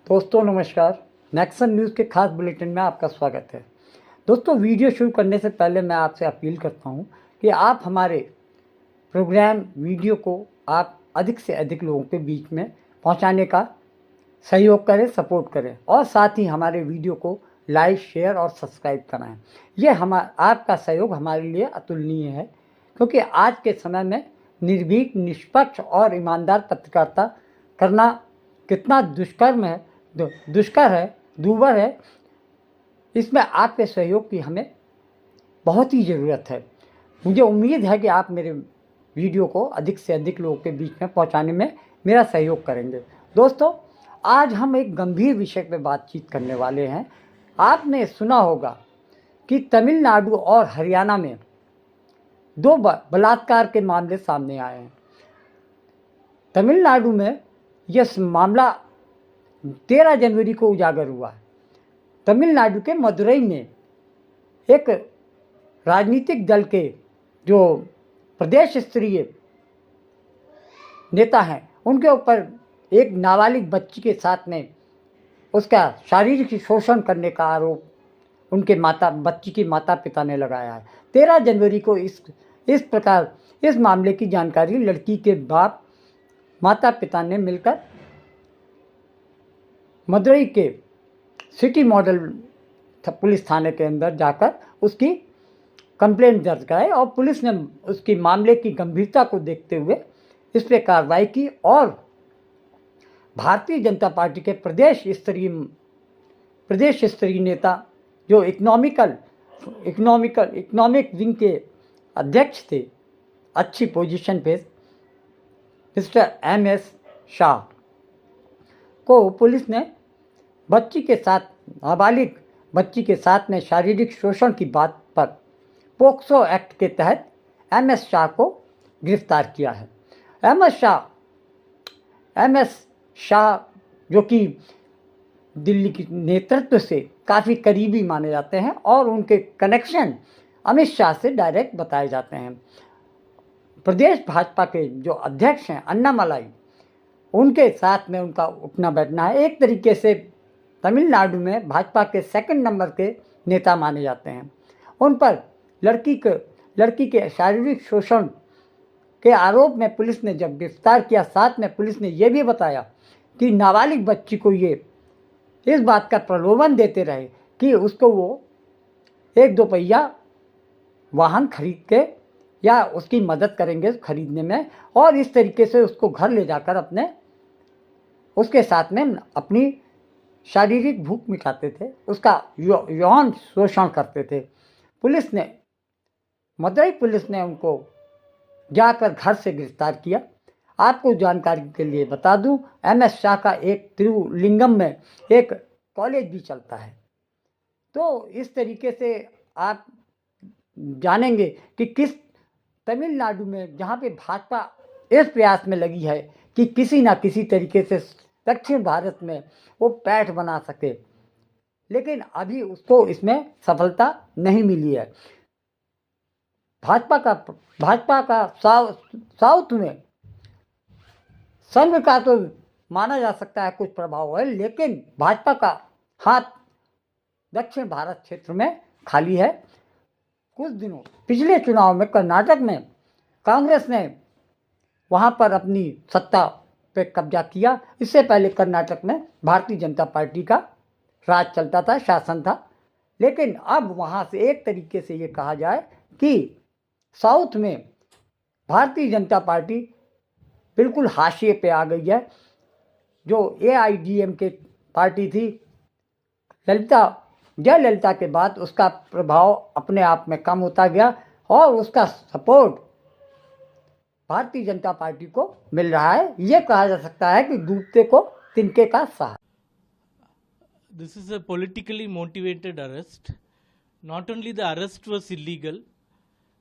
दोस्तों नमस्कार। Nexon news के खास बुलेटिन में आपका स्वागत है। दोस्तों, वीडियो शुरू करने से पहले मैं आपसे अपील करता हूं कि आप हमारे प्रोग्राम वीडियो को आप अधिक से अधिक लोगों के बीच में पहुंचाने का सहयोग करें, सपोर्ट करें और साथ ही हमारे वीडियो को लाइक, शेयर और सब्सक्राइब कराएं। ये आपका सहयोग हमारे लिए अतुलनीय है, क्योंकि आज के समय में निर्भीक, निष्पक्ष और ईमानदार पत्रकारिता करना कितना दुष्कर है, दूभर है। इसमें आपके सहयोग की हमें बहुत ही ज़रूरत है। मुझे उम्मीद है कि आप मेरे वीडियो को अधिक से अधिक लोगों के बीच में पहुंचाने में मेरा सहयोग करेंगे। दोस्तों, आज हम एक गंभीर विषय पर बातचीत करने वाले हैं। आपने सुना होगा कि तमिलनाडु और हरियाणा में 2 बलात्कार के मामले सामने आए हैं। तमिलनाडु में यह मामला 13 जनवरी को उजागर हुआ है। तमिलनाडु के मदुरई में एक राजनीतिक दल के जो प्रदेश स्तरीय नेता हैं, उनके ऊपर एक नाबालिग बच्ची के साथ में उसका शारीरिक शोषण करने का आरोप बच्ची के माता पिता ने लगाया है। 13 जनवरी को इस मामले की जानकारी लड़की के माता पिता ने मिलकर मदुरई के सिटी मॉडल पुलिस थाने के अंदर जाकर उसकी कंप्लेंट दर्ज कराई और पुलिस ने उसकी मामले की गंभीरता को देखते हुए इस पर कार्रवाई की और भारतीय जनता पार्टी के प्रदेश स्तरीय नेता जो इकोनॉमिक विंग के अध्यक्ष थे, अच्छी पोजीशन पे, मिस्टर MS शाह को पुलिस ने नाबालिग बच्ची के साथ में शारीरिक शोषण की बात पर पोक्सो एक्ट के तहत MS शाह को गिरफ्तार किया है। MS शाह जो कि दिल्ली की नेतृत्व से काफ़ी करीबी माने जाते हैं और उनके कनेक्शन अमित शाह से डायरेक्ट बताए जाते हैं। प्रदेश भाजपा के जो अध्यक्ष हैं अन्नामलाई, उनके साथ में उनका उठना बैठना है। एक तरीके से तमिलनाडु में भाजपा के 2nd नंबर के नेता माने जाते हैं। उन पर लड़की के शारीरिक शोषण के आरोप में पुलिस ने जब गिरफ्तार किया, साथ में पुलिस ने यह भी बताया कि नाबालिग बच्ची को ये इस बात का प्रलोभन देते रहे कि उसको वो 1-2 पहिया वाहन खरीद के या उसकी मदद करेंगे खरीदने में, और इस तरीके से उसको घर ले जाकर उसके साथ में अपनी शारीरिक भूख मिटाते थे, उसका यौन शोषण करते थे। मदुरई पुलिस ने उनको जाकर घर से गिरफ्तार किया। आपको जानकारी के लिए बता दूं, MS शाह का एक तिरुलिंगम में एक कॉलेज भी चलता है। तो इस तरीके से आप जानेंगे कि किस तमिलनाडु में, जहाँ पे भाजपा इस प्रयास में लगी है कि किसी ना किसी तरीके से दक्षिण भारत में वो पैठ बना सके, लेकिन अभी उसको इसमें सफलता नहीं मिली है। भाजपा का साउथ में संघ का तो माना जा सकता है कुछ प्रभाव है, लेकिन भाजपा का हाथ दक्षिण भारत क्षेत्र में खाली है। पिछले चुनाव में कर्नाटक में कांग्रेस ने वहाँ पर अपनी सत्ता पे कब्जा किया। इससे पहले कर्नाटक में भारतीय जनता पार्टी का राज चलता था, शासन था। लेकिन अब वहाँ से एक तरीके से ये कहा जाए कि साउथ में भारतीय जनता पार्टी बिल्कुल हाशिए पे आ गई है। जो AIADMK पार्टी थी, जयललिता के बाद उसका प्रभाव अपने आप में कम होता गया और उसका सपोर्ट भारतीय जनता पार्टी को मिल रहा है। ये कहा जा सकता है कि डूबते को तिनके का सहारा। This is a politically motivated arrest. Not only the arrest was illegal,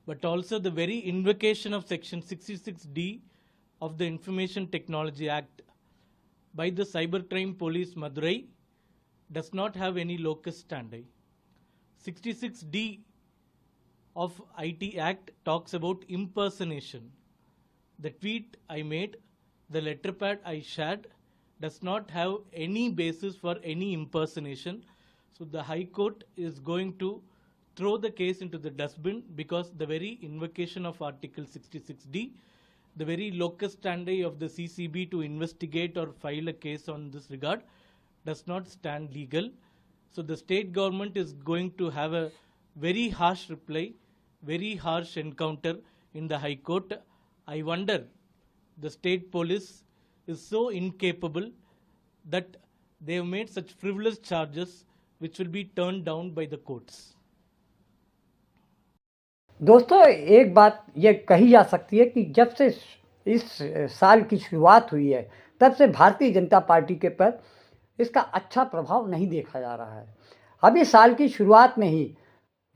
but also the very invocation of Section 66D of the Information Technology Act by the Cybercrime Police Madurai does not have any locus standi. 66D of IT Act talks about impersonation. The tweet I made, the letterpad I shared, does not have any basis for any impersonation. So the High Court is going to throw the case into the dustbin, because the very invocation of Article 66D, the very locus standi of the CCB to investigate or file a case on this regard, does not stand legal. So the state government is going to have a very harsh reply, very harsh encounter in the High Court. I wonder, the state police is so incapable that they have made such frivolous charges which will be turned down by the courts. दोस्तों, एक बात ये कही जा सकती है कि जब से इस साल की शुरुआत हुई है, तब से भारतीय जनता पार्टी के पर इसका अच्छा प्रभाव नहीं देखा जा रहा है। अभी साल की शुरुआत में ही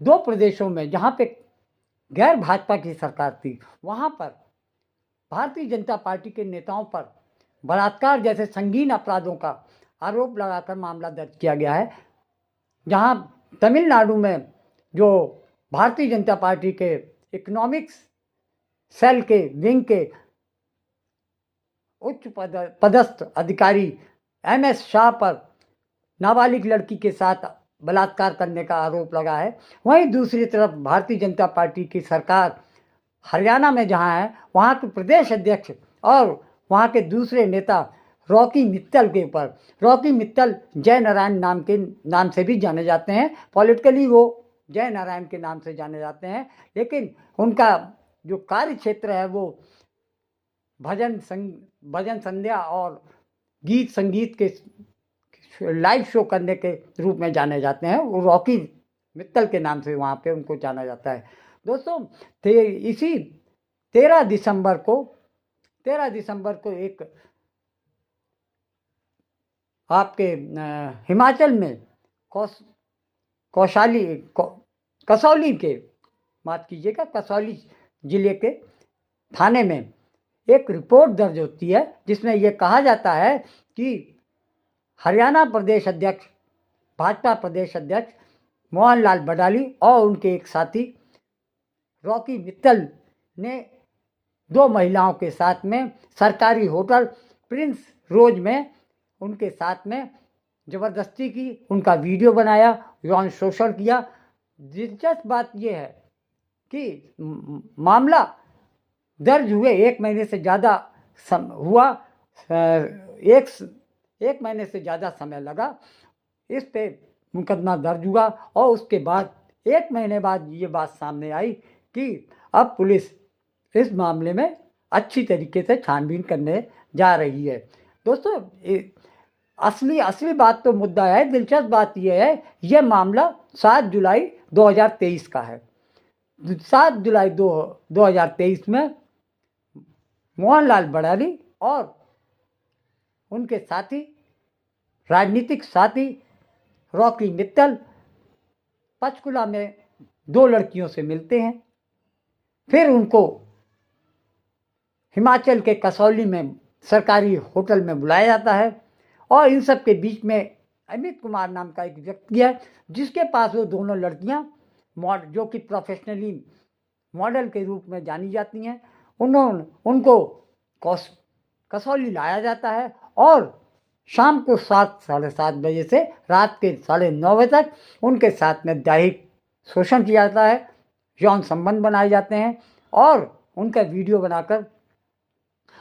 2 प्रदेशों में जहाँ पे गैर भाजपा की सरकार थी, वहाँ पर भारतीय जनता पार्टी के नेताओं पर बलात्कार जैसे संगीन अपराधों का आरोप लगाकर मामला दर्ज किया गया है। जहाँ तमिलनाडु में जो भारतीय जनता पार्टी के इकोनॉमिक्स सेल के विंग के उच्च पदस्थ अधिकारी MS शाह पर नाबालिग लड़की के साथ बलात्कार करने का आरोप लगा है, वहीं दूसरी तरफ भारतीय जनता पार्टी की सरकार हरियाणा में जहां है, वहां के प्रदेश अध्यक्ष और वहां के दूसरे नेता रॉकी मित्तल के ऊपर, रॉकी मित्तल जय नारायण नाम से भी जाने जाते हैं, पॉलिटिकली वो जय नारायण के नाम से जाने जाते हैं, लेकिन उनका जो कार्य क्षेत्र है वो भजन संध्या और गीत संगीत के लाइव शो करने के रूप में जाने जाते हैं। वो रॉकी मित्तल के नाम से वहाँ पे उनको जाना जाता है। दोस्तों, इसी 13 दिसंबर को एक आपके हिमाचल में कसौली जिले के थाने में एक रिपोर्ट दर्ज होती है, जिसमें यह कहा जाता है कि हरियाणा प्रदेश अध्यक्ष, भाजपा प्रदेश अध्यक्ष मोहनलाल बडाली और उनके एक साथी रॉकी मित्तल ने 2 महिलाओं के साथ में सरकारी होटल प्रिंस रोज में उनके साथ में ज़बरदस्ती की, उनका वीडियो बनाया, यौन शोषण किया। दिलचस्प बात यह है कि मामला दर्ज हुए 1 महीने से ज़्यादा हुआ, एक महीने से ज़्यादा समय लगा इस पे मुकदमा दर्ज हुआ, और उसके बाद 1 महीने बाद ये बात सामने आई कि अब पुलिस इस मामले में अच्छी तरीके से छानबीन करने जा रही है। दोस्तों, असली बात तो मुद्दा है, दिलचस्प बात यह है, यह मामला 7 जुलाई 2023 का है। 7 जुलाई 2023 में मोहनलाल बडाली और उनके साथी, राजनीतिक साथी रॉकी मित्तल पंचकुला में 2 लड़कियों से मिलते हैं। फिर उनको हिमाचल के कसौली में सरकारी होटल में बुलाया जाता है, और इन सब के बीच में अमित कुमार नाम का एक व्यक्ति है, जिसके पास वो दोनों लड़कियां जो कि प्रोफेशनली मॉडल के रूप में जानी जाती हैं, उनको कसौली लाया जाता है, और शाम को 7 साढ़े 7 बजे से रात के 9:30 बजे तक उनके साथ में दैहिक शोषण किया जाता है, यौन संबंध बनाए जाते हैं, और उनका वीडियो बनाकर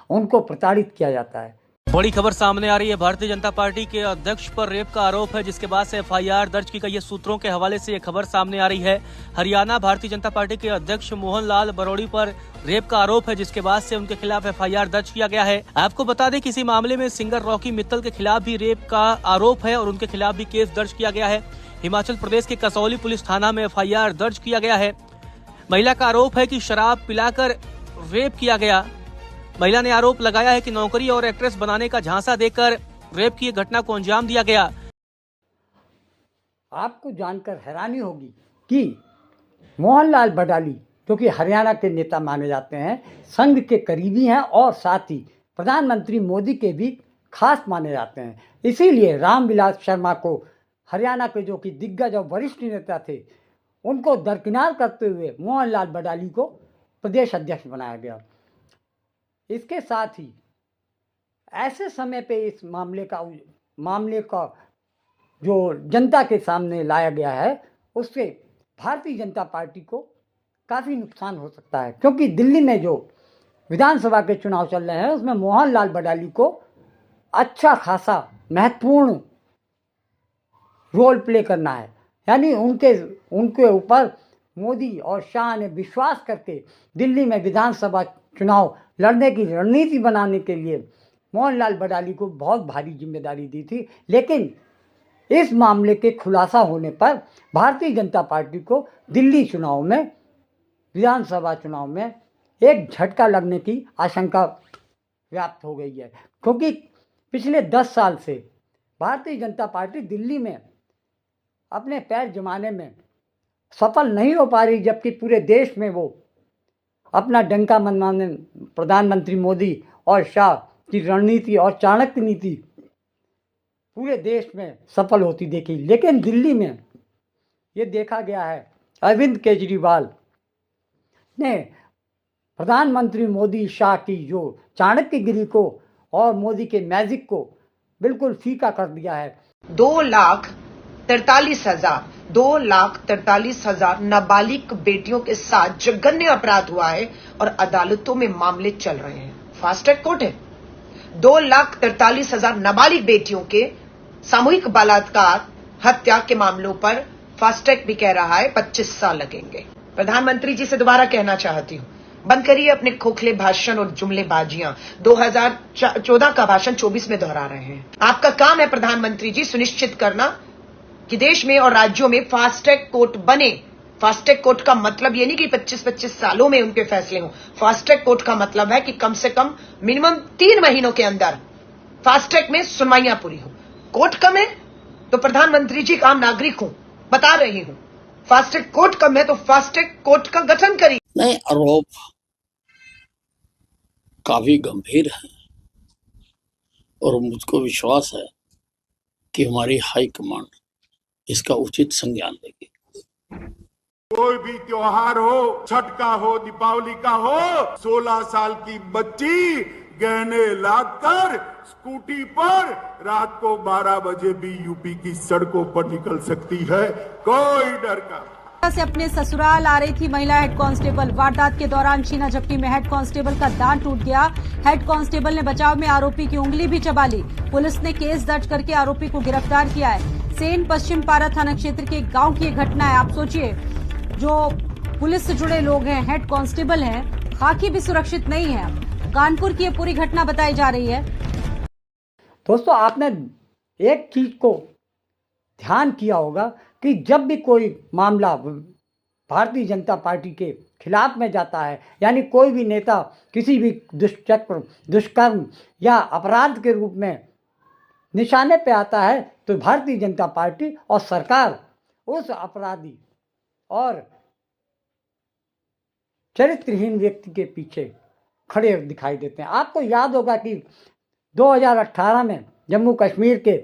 उनको प्रताड़ित किया जाता है। बड़ी खबर सामने आ रही है। भारतीय जनता पार्टी के अध्यक्ष पर रेप का आरोप है, जिसके बाद से FIR दर्ज की गई है। सूत्रों के हवाले से ये खबर सामने आ रही है। हरियाणा भारतीय जनता पार्टी के अध्यक्ष मोहनलाल बरोड़ी पर रेप का आरोप है, जिसके बाद से उनके खिलाफ FIR दर्ज किया गया है। आपको बता दें कि इसी मामले में सिंगर रॉकी मित्तल के खिलाफ भी रेप का आरोप है और उनके खिलाफ भी केस दर्ज किया गया है। हिमाचल प्रदेश के कसौली पुलिस थाना में FIR दर्ज किया गया है। महिला का आरोप है कि शराब पिलाकर रेप किया गया। महिला ने आरोप लगाया है कि नौकरी और एक्ट्रेस बनाने का झांसा देकर रेप की घटना को अंजाम दिया गया। आपको जानकर हैरानी होगी कि मोहनलाल बडाली, जो कि हरियाणा के नेता माने जाते हैं, संघ के करीबी हैं और साथ ही प्रधानमंत्री मोदी के भी खास माने जाते हैं। इसीलिए रामविलास शर्मा को, हरियाणा के जो कि दिग्गज और वरिष्ठ नेता थे, उनको दरकिनार करते हुए मोहनलाल बडाली को प्रदेश अध्यक्ष बनाया गया। इसके साथ ही ऐसे समय पे इस मामले का जो जनता के सामने लाया गया है, उससे भारतीय जनता पार्टी को काफ़ी नुकसान हो सकता है, क्योंकि दिल्ली में जो विधानसभा के चुनाव चल रहे हैं उसमें मोहन लाल बडाली को अच्छा खासा महत्वपूर्ण रोल प्ले करना है। यानी उनके ऊपर मोदी और शाह ने विश्वास करके दिल्ली में विधानसभा चुनाव लड़ने की रणनीति बनाने के लिए मोहनलाल बडाली को बहुत भारी जिम्मेदारी दी थी। लेकिन इस मामले के खुलासा होने पर भारतीय जनता पार्टी को दिल्ली चुनाव में, विधानसभा चुनाव में एक झटका लगने की आशंका व्याप्त हो गई है, क्योंकि पिछले 10 साल से भारतीय जनता पार्टी दिल्ली में अपने पैर जमाने में सफल नहीं हो पा रही, जबकि पूरे देश में वो अपना डंका मनवाने प्रधानमंत्री मोदी और शाह की रणनीति और चाणक्य नीति पूरे देश में सफल होती देखी। लेकिन दिल्ली में ये देखा गया है, अरविंद केजरीवाल ने प्रधानमंत्री मोदी शाह की जो चाणक्यगिरी को और मोदी के मैजिक को बिल्कुल फीका कर दिया है। 2,43,000 नाबालिग बेटियों के साथ जघन्य अपराध हुआ है और अदालतों में मामले चल रहे हैं। फास्ट ट्रैक कोर्ट है। 2,43,000 नाबालिग बेटियों के सामूहिक बलात्कार, हत्या के मामलों पर फास्ट ट्रैक भी कह रहा है 25 साल लगेंगे। प्रधानमंत्री जी से दोबारा कहना चाहती हूं, बंद करिए अपने खोखले भाषण और जुमलेबाजियां। 2014 का भाषण 24 में दोहरा रहे हैं। आपका काम है प्रधानमंत्री जी सुनिश्चित करना कि देश में और राज्यों में फास्ट ट्रैक कोर्ट बने। फास्ट ट्रैक कोर्ट का मतलब ये नहीं कि 25-25 सालों में उनके फैसले हों। फास्ट ट्रैक कोर्ट का मतलब है कि कम से कम मिनिमम 3 महीनों के अंदर फास्ट ट्रैक में सुनवाइयां पूरी हो। कोर्ट कम है तो प्रधानमंत्री जी आम नागरिक हूं, बता रही हूं। फास्ट ट्रैक कोर्ट कम है तो फास्ट ट्रैक कोर्ट का गठन करिए। नहीं, आरोप काफी गंभीर है और मुझको विश्वास है कि हमारी हाई कमांड इसका उचित संज्ञान लेगी। कोई भी त्योहार हो, छठ का हो, दीपावली का हो, 16 साल की बच्ची गहने लाकर स्कूटी पर रात को 12 बजे भी यूपी की सड़कों पर निकल सकती है, कोई डर का। से अपने ससुराल आ रही थी महिला हेड कांस्टेबल। वारदात के दौरान छीना झपटी में हेड कांस्टेबल का दांत टूट गया। हेड कांस्टेबल ने बचाव में आरोपी की उंगली भी चबा ली। पुलिस ने केस दर्ज करके आरोपी को गिरफ्तार किया है। सेन पश्चिम पारा थाना क्षेत्र के गांव की एक घटना है। आप सोचिए, जो पुलिस से जुड़े लोग हैं, हेड कांस्टेबल हैं, खाकी भी सुरक्षित नहीं है। कानपुर की ये पूरी घटना बताई जा रही है। दोस्तों, आपने एक चीज को ध्यान किया होगा कि जब भी कोई मामला भारतीय जनता पार्टी के खिलाफ में जाता है, यानी कोई भी नेता किसी भी दुष्चक्र, दुष्कर्म या अपराध के रूप में निशाने पे आता है, तो भारतीय जनता पार्टी और सरकार उस अपराधी और चरित्रहीन व्यक्ति के पीछे खड़े दिखाई देते हैं। आपको याद होगा कि 2018 में जम्मू कश्मीर के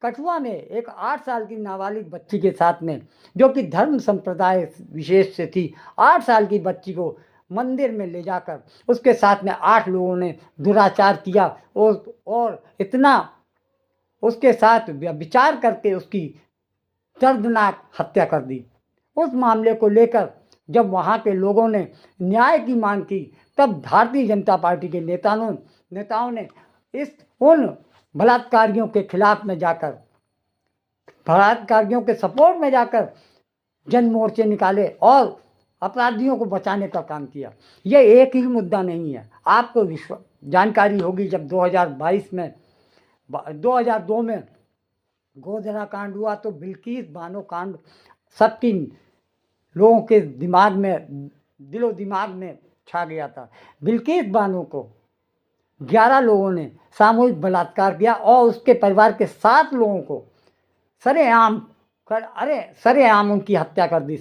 कठुआ में एक 8 साल की नाबालिग बच्ची के साथ में, जो कि धर्म संप्रदाय विशेष से थी, 8 साल की बच्ची को मंदिर में ले जाकर उसके साथ में 8 लोगों ने दुराचार किया और इतना उसके साथ विचार करके उसकी दर्दनाक हत्या कर दी। उस मामले को लेकर जब वहाँ के लोगों ने न्याय की मांग की, तब भारतीय जनता पार्टी के नेताओं ने उन बलात्कारियों के खिलाफ में जाकर, बलात्कारियों के सपोर्ट में जाकर जन मोर्चे निकाले और अपराधियों को बचाने का काम किया। ये एक ही मुद्दा नहीं है। आपको जानकारी होगी, जब 2002 में गोधरा कांड हुआ तो बिल्किस बानो कांड सबकी लोगों के दिमाग में, दिलो दिमाग में छा गया था। बिल्किस बानो को 11 लोगों ने सामूहिक बलात्कार किया और उसके परिवार के 7 लोगों को सरेआम उनकी हत्या कर दी।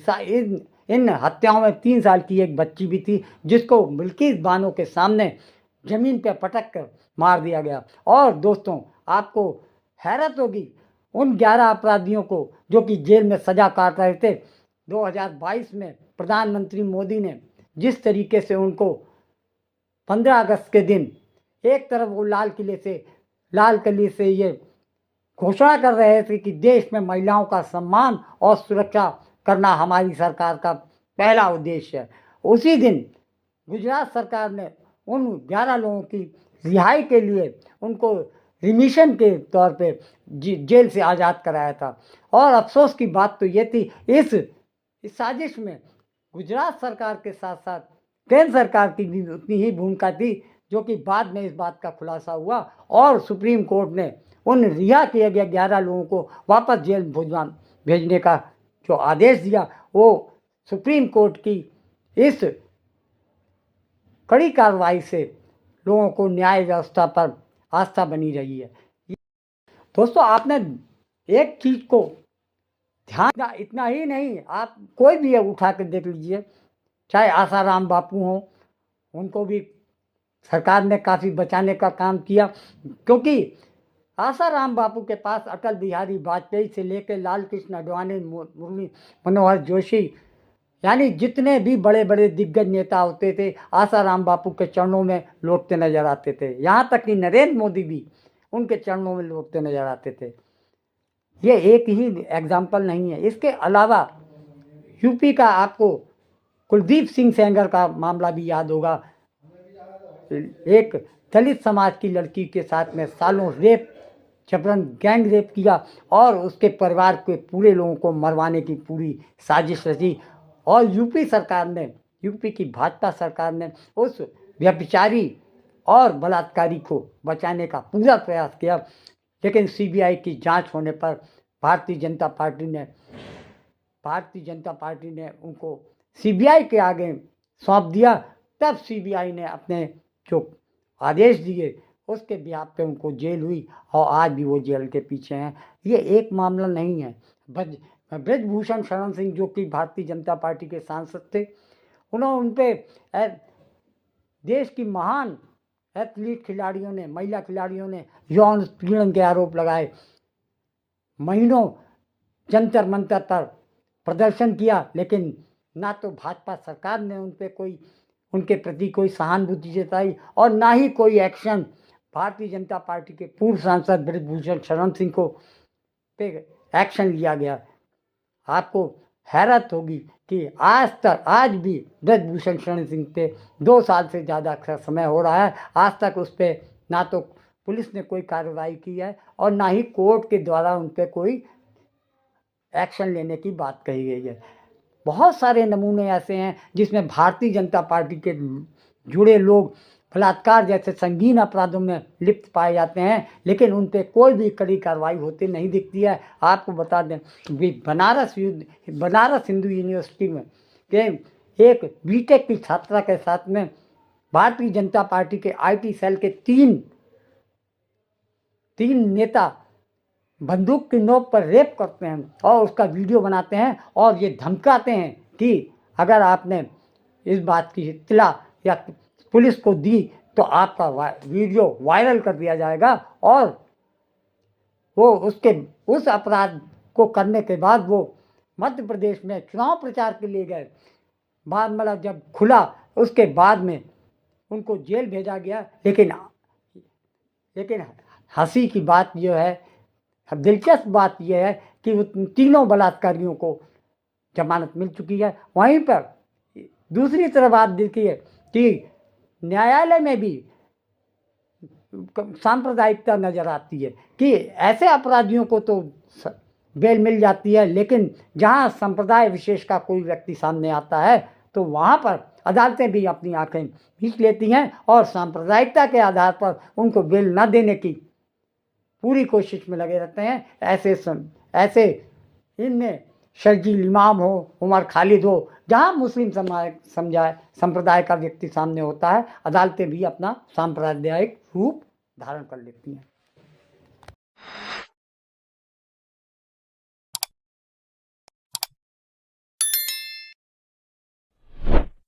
इन हत्याओं में 3 साल की एक बच्ची भी थी, जिसको बिल्किस बानो के सामने जमीन पर पटक कर मार दिया गया। और दोस्तों, आपको हैरत होगी, उन 11 अपराधियों को जो कि जेल में सजा काट रहे थे, 2022 में प्रधानमंत्री मोदी ने जिस तरीके से उनको 15 अगस्त के दिन एक तरफ वो लाल किले से ये घोषणा कर रहे थे कि देश में महिलाओं का सम्मान और सुरक्षा करना हमारी सरकार का पहला उद्देश्य है। उसी दिन गुजरात सरकार ने उन 11 लोगों की रिहाई के लिए उनको रिमिशन के तौर पे जेल से आज़ाद कराया था। और अफसोस की बात तो ये थी, इस साजिश में गुजरात सरकार के साथ साथ केंद्र सरकार की भी उतनी ही भूमिका थी, जो कि बाद में इस बात का खुलासा हुआ और सुप्रीम कोर्ट ने उन रिहा किए गए 11 लोगों को वापस जेल भेजने का जो आदेश दिया, वो सुप्रीम कोर्ट की इस कड़ी कार्रवाई से लोगों को न्याय व्यवस्था पर आस्था बनी रही है। दोस्तों, आपने एक चीज़ को ध्यान, इतना ही नहीं, आप कोई भी उठा कर देख लीजिए, चाहे आसाराम बापू हों, उनको भी सरकार ने काफ़ी बचाने का काम किया, क्योंकि आसाराम बापू के पास अटल बिहारी वाजपेयी से लेकर लाल कृष्ण आडवाणी, मुरली मनोहर जोशी, यानी जितने भी बड़े बड़े दिग्गज नेता होते थे आसाराम बापू के चरणों में लौटते नजर आते थे। यहाँ तक कि नरेंद्र मोदी भी उनके चरणों में लौटते नजर आते थे। ये एक ही एग्जाम्पल नहीं है, इसके अलावा यूपी का आपको कुलदीप सिंह सेंगर का मामला भी याद होगा। एक दलित समाज की लड़की के साथ में सालों जबरन गैंग रेप किया और उसके परिवार के पूरे लोगों को मरवाने की पूरी साजिश रची। और यूपी की भाजपा सरकार ने उस व्यभिचारी और बलात्कारी को बचाने का पूरा प्रयास किया, लेकिन सीबीआई की जांच होने पर भारतीय जनता पार्टी ने उनको सीबीआई के आगे सौंप दिया। तब सीबीआई ने अपने जो आदेश दिए उसके बिहाफ पे उनको जेल हुई और आज भी वो जेल के पीछे हैं। ये एक मामला नहीं है। ब्रजभूषण शरण सिंह, जो कि भारतीय जनता पार्टी के सांसद थे, उन्होंने उन पे देश की महान एथलीट महिला खिलाड़ियों ने यौन उत्पीड़न के आरोप लगाए। महीनों जंतर मंतर पर प्रदर्शन किया, लेकिन ना तो भाजपा सरकार ने उनके प्रति कोई सहानुभूति जताई और ना ही कोई एक्शन भारतीय जनता पार्टी के पूर्व सांसद ब्रजभूषण शरण सिंह को पे एक्शन लिया गया। आपको हैरत होगी कि आज भी ब्रजभूषण शरण सिंह पे 2 साल से ज़्यादा समय हो रहा है, आज तक उस पर ना तो पुलिस ने कोई कार्रवाई की है और ना ही कोर्ट के द्वारा उन पर कोई एक्शन लेने की बात कही गई है। बहुत सारे नमूने ऐसे हैं जिसमें भारतीय जनता पार्टी के जुड़े लोग बलात्कार जैसे संगीन अपराधों में लिप्त पाए जाते हैं, लेकिन उन पर कोई भी कड़ी कार्रवाई होती नहीं दिखती है। आपको बता दें, बनारस हिंदू यूनिवर्सिटी में एक बीटेक की छात्रा के साथ में भारतीय जनता पार्टी के आईटी सेल के तीन नेता बंदूक की नोक पर रेप करते हैं और उसका वीडियो बनाते हैं और ये धमकाते हैं कि अगर आपने इस बात की इत्तला या पुलिस को दी तो आपका वीडियो वायरल कर दिया जाएगा। और वो उस अपराध को करने के बाद वो मध्य प्रदेश में चुनाव प्रचार के लिए गए। बाद मतलब जब खुला उसके बाद में उनको जेल भेजा गया। लेकिन हंसी की बात यह है, दिलचस्प बात यह है कि उन तीनों बलात्कारियों को जमानत मिल चुकी है। वहीं पर दूसरी तरफ आप देखिए कि न्यायालय में भी सांप्रदायिकता नज़र आती है कि ऐसे अपराधियों को तो बेल मिल जाती है, लेकिन जहां संप्रदाय विशेष का कोई व्यक्ति सामने आता है तो वहां पर अदालतें भी अपनी आंखें खींच लेती हैं और सांप्रदायिकता के आधार पर उनको बेल न देने की पूरी कोशिश में लगे रहते हैं। ऐसे इनमें शर्जील इमाम हो, उमर खालिद हो, जहां मुस्लिम संप्रदाय का व्यक्ति सामने होता है, अदालतें भी अपना सांप्रदायिक रूप धारण कर लेती हैं।